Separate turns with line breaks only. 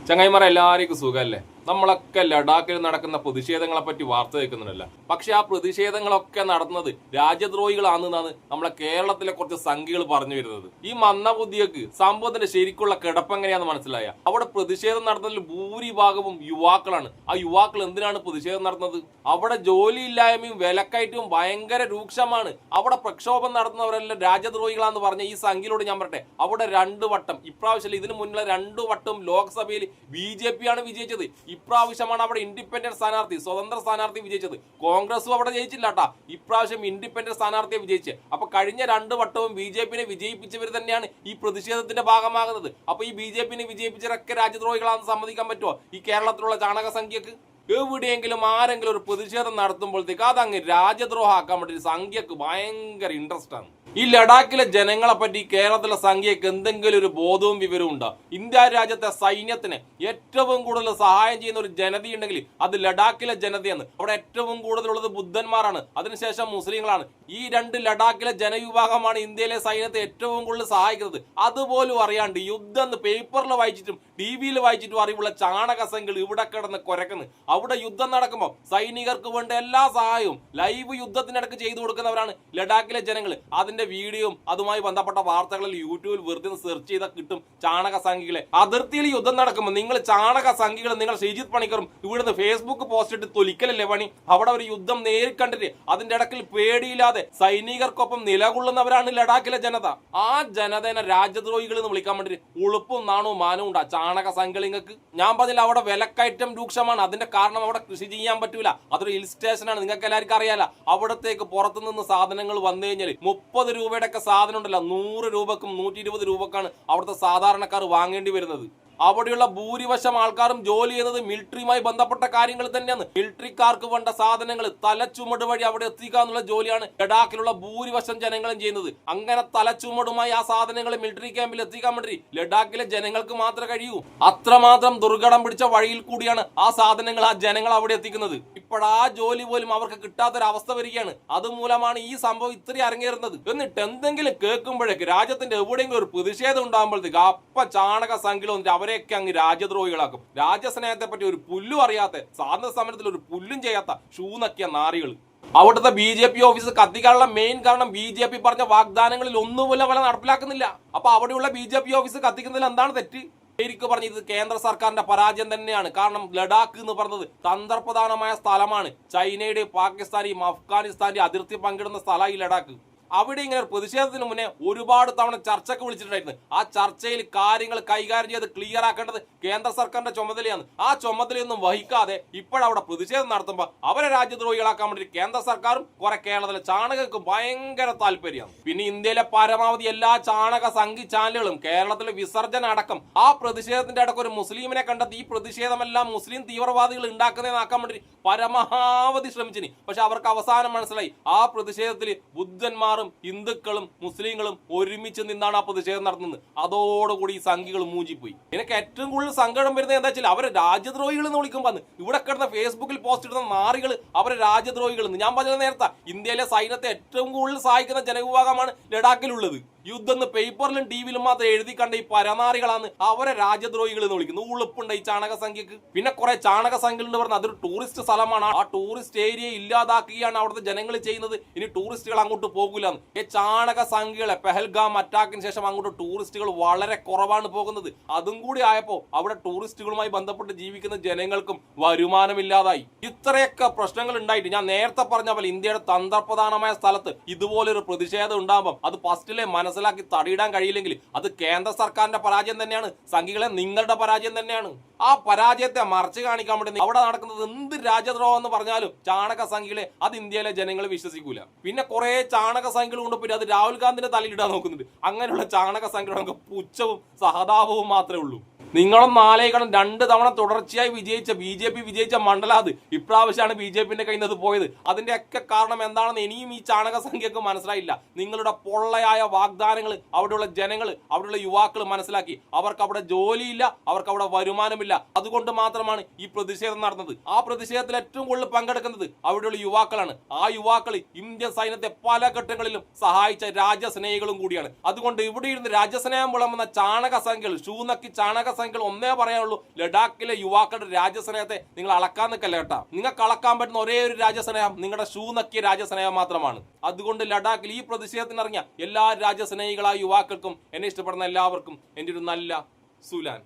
ചങ്ങായിമാരെ എല്ലാവർക്കും സുഖമല്ലേ? നമ്മളൊക്കെ ലഡാക്കിൽ നടക്കുന്ന പ്രതിഷേധങ്ങളെ പറ്റി വാർത്ത കേൾക്കുന്നുണ്ടല്ല. പക്ഷെ ആ പ്രതിഷേധങ്ങളൊക്കെ നടന്നത് രാജ്യദ്രോഹികളാണെന്നാണ് നമ്മളെ കേരളത്തിലെ കുറച്ച് സംഖ്യകൾ പറഞ്ഞു വരുന്നത്. ഈ മന്ദബുദ്ധിയൊക്കെ സംഭവത്തിന്റെ ശരിക്കുള്ള കിടപ്പെങ്ങനെയാന്ന് മനസ്സിലായ? അവിടെ പ്രതിഷേധം നടത്തുന്നതിൽ ഭൂരിഭാഗവും യുവാക്കളാണ്. ആ യുവാക്കൾ എന്തിനാണ് പ്രതിഷേധം നടത്തുന്നത്? അവിടെ ജോലിയില്ലായ്മയും വിലക്കയറ്റവും ഭയങ്കര രൂക്ഷമാണ്. അവിടെ പ്രക്ഷോഭം നടത്തുന്നവരെല്ലാം രാജ്യദ്രോഹികളാന്ന് പറഞ്ഞ ഈ സംഖ്യയിലൂടെ ഞാൻ പറട്ടെ, അവിടെ 2 വട്ടം, ഇപ്രാവശ്യം ഇതിനു മുന്നിലെ 2 വട്ടം ലോക്സഭയിൽ BJP ആണ് വിജയിച്ചത്. ഇപ്രാവശ്യമാണ് അവിടെ ഇൻഡിപെൻഡന്റ് സ്ഥാനാർത്ഥി, സ്വതന്ത്ര സ്ഥാനാർത്ഥി വിജയിച്ചത്. കോൺഗ്രസും അവിടെ ജയിച്ചില്ല കേട്ടാ. ഇപ്രാവശ്യം ഇൻഡിപെൻഡന്റ് സ്ഥാനാർത്ഥിയെ വിജയിച്ചത്. അപ്പൊ കഴിഞ്ഞ 2 വട്ടവും BJP-നെ വിജയിപ്പിച്ചവർ തന്നെയാണ് ഈ പ്രതിഷേധത്തിന്റെ ഭാഗമാകുന്നത്. അപ്പൊ ഈ BJP-നെ വിജയിപ്പിച്ചവരൊക്കെ രാജ്യദ്രോഹികളാണെന്ന് സമ്മതിക്കാൻ പറ്റുമോ ഈ കേരളത്തിലുള്ള ചാണക സംഖ്യക്ക്? എവിടെയെങ്കിലും ആരെങ്കിലും ഒരു പ്രതിഷേധം നടത്തുമ്പോഴത്തേക്ക് അതങ്ങ് രാജ്യദ്രോഹമാക്കാൻ വേണ്ടി സംഖ്യക്ക് ഭയങ്കര ഇൻട്രസ്റ്റ് ആണ്. ഈ ലഡാക്കിലെ ജനങ്ങളെ പറ്റി കേരളത്തിലെ സംഖ്യക്ക് എന്തെങ്കിലും ഒരു ബോധവും വിവരവും ഉണ്ടോ? ഇന്ത്യ രാജ്യത്തെ സൈന്യത്തിന് ഏറ്റവും കൂടുതൽ സഹായം ചെയ്യുന്ന ഒരു ജനതയുണ്ടെങ്കിൽ അത് ലഡാക്കിലെ ജനതയാണ്. അവിടെ ഏറ്റവും കൂടുതലുള്ളത് ബുദ്ധന്മാരാണ്, അതിനുശേഷം മുസ്ലിങ്ങളാണ്. ഈ 2 ലഡാക്കിലെ ജനവിഭാഗമാണ് ഇന്ത്യയിലെ സൈന്യത്തെ ഏറ്റവും കൂടുതൽ സഹായിക്കുന്നത്. അതുപോലും അറിയാണ്ട് യുദ്ധം പേപ്പറിൽ വായിച്ചിട്ടും TV-യിൽ വായിച്ചിട്ടും അറിവുള്ള ചാണക സംഖ്യകൾ ഇവിടെ കിടന്ന് കുരക്കുന്നു. അവിടെ യുദ്ധം നടക്കുമ്പോൾ സൈനികർക്ക് വേണ്ട എല്ലാ സഹായവും ലൈവ് യുദ്ധത്തിനിടക്ക് ചെയ്തു കൊടുക്കുന്നവരാണ് ലഡാക്കിലെ ജനങ്ങൾ. അതിന്റെ വീഡിയോയും അതുമായി ബന്ധപ്പെട്ട വാർത്തകളിൽ യൂട്യൂബിൽ വെറുതെ സെർച്ച് ചെയ്താൽ കിട്ടും ചാണക സംഖ്യകളെ. അതിർത്തിയിൽ യുദ്ധം നടക്കുമ്പോൾ നിങ്ങൾ ചാണക സംഖ്യകൾ, നിങ്ങൾ ശ്രീജിത്ത് പണിക്കറും ഇവിടുന്ന് ഫേസ്ബുക്ക് പോസ്റ്റ് ഇട്ട് തൊലിക്കലല്ലേ പണി? അവിടെ ഒരു യുദ്ധം നേരിക്കണ്ടിട്ട് അതിന്റെ ഇടക്കിൽ പേടിയില്ലാതെ സൈനികർക്കൊപ്പം നിലകൊള്ളുന്നവരാണ് ലഡാക്കിലെ ജനത. ആ ജനതനെ രാജ്യദ്രോഹികൾ എന്ന് വിളിക്കാൻ വേണ്ടി ഉളുപ്പും നാണവും മാനവും ഉണ്ടാ ചാണക സംഖ്യങ്ങൾക്ക്. ഞാൻ പറഞ്ഞില്ല, അവിടെ വിലക്കയറ്റം രൂക്ഷമാണ്. അതിന്റെ കാരണം അവിടെ കൃഷി ചെയ്യാൻ പറ്റൂല. അതൊരു ഹിൽ സ്റ്റേഷനാണ്, നിങ്ങൾക്ക് എല്ലാവർക്കും അറിയാലോ. അവിടത്തേക്ക് പുറത്തുനിന്ന് സാധനങ്ങൾ വന്നു കഴിഞ്ഞാൽ 30 രൂപയുടെ ഒക്കെ സാധനം ഉണ്ടല്ലോ, 100 രൂപക്കും 120 രൂപക്കാണ് അവിടുത്തെ സാധാരണക്കാർ വാങ്ങേണ്ടി വരുന്നത്. അവിടെയുള്ള ഭൂരിപക്ഷം ആൾക്കാരും ജോലി ചെയ്യുന്നത് മിലിറ്ററിയുമായി ബന്ധപ്പെട്ട കാര്യങ്ങൾ തന്നെയാണ്. മിലിറ്ററിക്കാർക്ക് വേണ്ട സാധനങ്ങൾ തലച്ചുമട് വഴി അവിടെ എത്തിക്കുക എന്നുള്ള ജോലിയാണ് ലഡാക്കിലുള്ള ഭൂരിപക്ഷം ജനങ്ങളും ചെയ്യുന്നത്. അങ്ങനെ തലച്ചുമടുമായി ആ സാധനങ്ങൾ മിലിറ്ററി ക്യാമ്പിൽ എത്തിക്കാൻ വേണ്ടി ലഡാക്കിലെ ജനങ്ങൾക്ക് മാത്രമേ കഴിയൂ. അത്രമാത്രം ദുർഘടം പിടിച്ച വഴിയിൽ കൂടിയാണ് ആ സാധനങ്ങൾ, ആ ജനങ്ങൾ അവിടെ എത്തിക്കുന്നത്. ഇപ്പോഴാ ജോലി പോലും അവർക്ക് കിട്ടാത്തൊരവസ്ഥ വരികയാണ്. അതുമൂലമാണ് ഈ സംഭവം ഇത്രയും അരങ്ങേറുന്നത്. എന്നിട്ട് എന്തെങ്കിലും കേൾക്കുമ്പോഴേക്ക് രാജ്യത്തിന്റെ എവിടെയെങ്കിലും ഒരു പ്രതിഷേധം ഉണ്ടാകുമ്പോഴത്തേക്ക് അപ്പ ചാണക സംഖ്യകൾ വന്നിട്ട് അവരെയൊക്കെ അങ്ങ് രാജ്യദ്രോഹികളാക്കും. രാജ്യസ്നേഹത്തെ പറ്റി ഒരു പുല്ലും അറിയാത്ത, സ്വാതന്ത്ര്യ സമരത്തിൽ ഒരു പുല്ലും ചെയ്യാത്ത ഷൂ നക്കിയ നാറികൾ. അവിടുത്തെ BJP ഓഫീസ് കത്തിക്കാനുള്ള മെയിൻ കാരണം BJP പറഞ്ഞ വാഗ്ദാനങ്ങളിൽ ഒന്നുപോലെ നടപ്പിലാക്കുന്നില്ല. അപ്പൊ അവിടെയുള്ള BJP ഓഫീസ് കത്തിക്കുന്നതിൽ എന്താണ് തെറ്റ്? ശരിക്കും പറഞ്ഞ ഇത് കേന്ദ്ര സർക്കാരിന്റെ പരാജയം തന്നെയാണ്. കാരണം ലഡാക്ക് എന്ന് പറഞ്ഞത് തന്ത്രപ്രധാനമായ സ്ഥലമാണ്. ചൈനയുടെയും പാകിസ്ഥാന്റെയും അഫ്ഗാനിസ്ഥാന്റെയും അതിർത്തി പങ്കിടുന്ന സ്ഥലമായി ലഡാക്ക്. അവിടെ ഇങ്ങനെ പ്രതിഷേധത്തിന് മുന്നേ ഒരുപാട് തവണ ചർച്ചയ്ക്ക് വിളിച്ചിട്ടുണ്ടായിരുന്നു. ആ ചർച്ചയിൽ കാര്യങ്ങൾ കൈകാര്യം ചെയ്ത് ക്ലിയർ ആക്കേണ്ടത് കേന്ദ്ര സർക്കാരിന്റെ ചുമതലയാണ്. ആ ചുമതലയൊന്നും വഹിക്കാതെ ഇപ്പോഴവിടെ പ്രതിഷേധം നടത്തുമ്പോൾ അവരെ രാജ്യദ്രോഹികളാക്കാൻ വേണ്ടി കേന്ദ്ര സർക്കാരും കുറെ കേരളത്തിലെ ചാണകക്കും ഭയങ്കര താല്പര്യമാണ്. പിന്നെ ഇന്ത്യയിലെ പരമാവധി എല്ലാ ചാണക സംഘി ചാനലുകളും കേരളത്തിലെ വിസർജന അടക്കം ആ പ്രതിഷേധത്തിന്റെ അടക്കം ഒരു മുസ്ലിമിനെ കണ്ടെത്തി ഈ പ്രതിഷേധമെല്ലാം മുസ്ലിം തീവ്രവാദികൾ ഉണ്ടാക്കുന്നതാക്കാൻ വേണ്ടി പരമാവധി ശ്രമിച്ചിനി. പക്ഷെ അവർക്ക് അവസാനം മനസ്സിലായി ആ പ്രതിഷേധത്തിൽ ബുദ്ധന്മാർ ഹിന്ദുക്കളും മുസ്ലിങ്ങളും ഒരുമിച്ച് നിന്നാണ് ആ പ്രതിഷേധം നടത്തുന്നത്. അതോടുകൂടി ഈ സംഖ്യകൾ മൂഞ്ചിപ്പോയി. എനിക്ക് ഏറ്റവും കൂടുതൽ സങ്കടം വരുന്നത് എന്താ വെച്ചാൽ അവരെ രാജ്യദ്രോഹികൾ എന്ന് വിളിക്കുമ്പോൾ ഇവിടെ കിടന്ന ഫേസ്ബുക്കിൽ പോസ്റ്റ് ഇടുന്ന നാറികൾ അവരെ രാജ്യദ്രോഹികൾ എന്ന്. ഞാൻ പറഞ്ഞത് നേരത്തെ ഇന്ത്യയിലെ സൈന്യത്തെ ഏറ്റവും കൂടുതൽ സഹായിക്കുന്ന ജനവിഭാഗമാണ് ലഡാക്കിലുള്ളത്. യുദ്ധം പേപ്പറിലും TV-യിലും മാത്രം എഴുതി കണ്ട ഈ പരനാറികളാണ് അവരെ രാജ്യദ്രോഹികൾ എന്ന് വിളിക്കുന്നത്. ഉളുപ്പുണ്ട് ഈ ചാണക സംഖ്യക്ക്. പിന്നെ കുറെ ചാണക സംഖ്യകൾ എന്ന് പറഞ്ഞാൽ അതൊരു ടൂറിസ്റ്റ് സ്ഥലമാണ്. ആ ടൂറിസ്റ്റ് ഏരിയ ഇല്ലാതാക്കുകയാണ് അവിടുത്തെ ജനങ്ങൾ ചെയ്യുന്നത്. ഇനി ടൂറിസ്റ്റുകൾ അങ്ങോട്ട് പോകില്ല. ഈ ചാണക സംഖ്യകളെ പെഹൽഗാം അറ്റാക്കിന് ശേഷം അങ്ങോട്ട് ടൂറിസ്റ്റുകൾ വളരെ കുറവാണ് പോകുന്നത്. അതും കൂടി ആയപ്പോ അവിടെ ടൂറിസ്റ്റുകളുമായി ബന്ധപ്പെട്ട് ജീവിക്കുന്ന ജനങ്ങൾക്കും വരുമാനമില്ലാതായി. ഇത്രയൊക്കെ പ്രശ്നങ്ങൾ ഉണ്ടായിട്ട് ഞാൻ നേരത്തെ പറഞ്ഞ പോലെ ഇന്ത്യയുടെ തന്ത്രപ്രധാനമായ സ്ഥലത്ത് ഇതുപോലൊരു പ്രതിഷേധം ഉണ്ടാകുമ്പോൾ അത് ഫസ്റ്റിലെ മനസ്സിലാക്കി തടയിടാൻ കഴിയില്ലെങ്കിൽ അത് കേന്ദ്ര സർക്കാരിന്റെ പരാജയം തന്നെയാണ്. സംഘികളെ നിങ്ങളുടെ പരാജയം തന്നെയാണ്. ആ പരാജയത്തെ മറച്ചു കാണിക്കാൻ വേണ്ടി അവിടെ നടക്കുന്നത് എന്ത് രാജ്യദ്രോഹം എന്ന് പറഞ്ഞാലും ചാണക സംഖ്യകളെ അത് ഇന്ത്യയിലെ ജനങ്ങൾ വിശ്വസിക്കൂല. പിന്നെ കുറെ ചാണക സംഖ്യകൾ കൊണ്ട് പിന്നെ അത് രാഹുൽ ഗാന്ധിന്റെ തലയിലിടാൻ നോക്കുന്നുണ്ട്. അങ്ങനെയുള്ള ചാണക സംഖ്യകൾ പുച്ഛവും സഹതാപവും മാത്രമേ ഉള്ളൂ. നിങ്ങളും 2 തവണ തുടർച്ചയായി വിജയിച്ച BJP വിജയിച്ച മണ്ഡലം അത് ഇപ്രാവശ്യമാണ് BJP-ന്റെ കയ്യിൽ നിന്ന് പോയത്. അതിന്റെയൊക്കെ കാരണം എന്താണെന്ന് ഇനിയും ഈ ചാണക സംഖ്യക്ക് മനസ്സിലായില്ല. നിങ്ങളുടെ പൊള്ളയായ വാഗ്ദാനങ്ങൾ അവിടെയുള്ള ജനങ്ങൾ, അവിടെയുള്ള യുവാക്കൾ മനസ്സിലാക്കി. അവർക്ക് അവിടെ ജോലിയില്ല, അവർക്ക് അവിടെ വരുമാനമില്ല. അതുകൊണ്ട് മാത്രമാണ് ഈ പ്രതിഷേധം നടന്നത്. ആ പ്രതിഷേധത്തിൽ ഏറ്റവും കൂടുതൽ പങ്കെടുക്കുന്നത് അവിടെയുള്ള യുവാക്കളാണ്. ആ യുവാക്കൾ ഇന്ത്യൻ സൈന്യത്തെ പല ഘട്ടങ്ങളിലും സഹായിച്ച രാജ്യസ്നേഹികളും കൂടിയാണ്. അതുകൊണ്ട് ഇവിടെ ഇരുന്ന് രാജ്യസ്നേഹം വിളമ്പുന്ന ചാണക സംഖ്യകൾ, ഷൂ നക്കി ചാണക സംഘികൾ ഒന്നേ പറയാനുള്ളൂ, ലഡാക്കിലെ യുവാക്കളുടെ രാജ്യസ്നേഹത്തെ നിങ്ങൾ അളക്കാൻ നിൽക്കല്ല കേട്ടാ. നിങ്ങൾക്ക് അളക്കാൻ പറ്റുന്ന ഒരേ ഒരു രാജ്യസ്നേഹം നിങ്ങളുടെ ഷൂ നക്കിയ രാജ്യസ്നേഹം മാത്രമാണ്. അതുകൊണ്ട് ലഡാക്കിൽ ഈ പ്രതിഷേധത്തിനിറങ്ങിയ എല്ലാ രാജ്യസ്നേഹികളായ യുവാക്കൾക്കും, എന്നെ ഇഷ്ടപ്പെടുന്ന എല്ലാവർക്കും എൻ്റെ ഒരു നല്ല സുലാൻ.